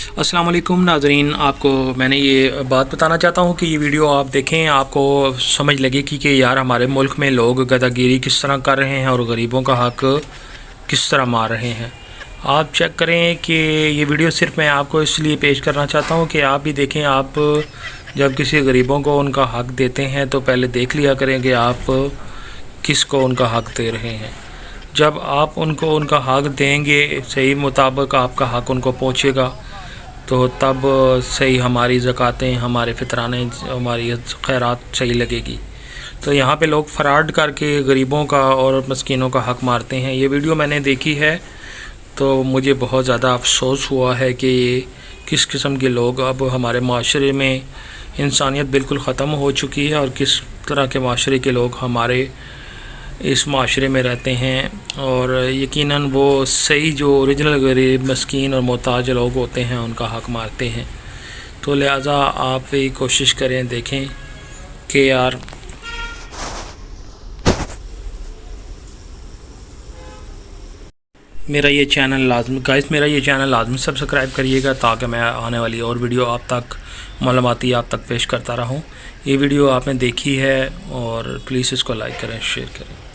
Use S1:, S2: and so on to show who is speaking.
S1: अस्सलाम वालेकुम नाज़रीन, आपको मैंने ये बात बताना चाहता हूँ कि ये वीडियो आप देखें, आपको समझ लगेगी कि यार हमारे मुल्क में लोग गदागिरी किस तरह कर रहे हैं और गरीबों का हक़ किस तरह मार रहे हैं। आप चेक करें कि ये वीडियो सिर्फ मैं आपको इसलिए पेश करना चाहता हूँ कि आप भी देखें। आप जब किसी गरीबों को उनका हक़ देते हैं तो पहले देख लिया करें कि आप किस को उनका हक़ दे रहे हैं। जब आप उनको उनका हक़ देंगे, सही मुताबिक आपका हक़ उनको पहुँचेगा, तो तब सही हमारी ज़कातें, हमारे फितराने, हमारी खैरात सही लगेगी। तो यहाँ पे लोग फ़राड करके गरीबों का और मस्कीनों का हक़ मारते हैं। ये वीडियो मैंने देखी है तो मुझे बहुत ज़्यादा अफसोस हुआ है कि किस किस्म के लोग अब हमारे माशरे में, इंसानियत बिल्कुल ख़त्म हो चुकी है और किस तरह के माशरे के लोग हमारे इस माशरे में रहते हैं। और यकीनन वो सही जो ओरिजिनल गरीब, मस्कीन और मोहताज लोग होते हैं उनका हक़ मारते हैं। तो लिहाजा आप भी कोशिश करें, देखें कि यार मेरा ये चैनल लाजमी सब्सक्राइब करिएगा ताकि मैं आने वाली और वीडियो आप तक मालूमाती आप तक पेश करता रहूँ। ये वीडियो आपने देखी है और प्लीज़ इसको लाइक करें, शेयर करें।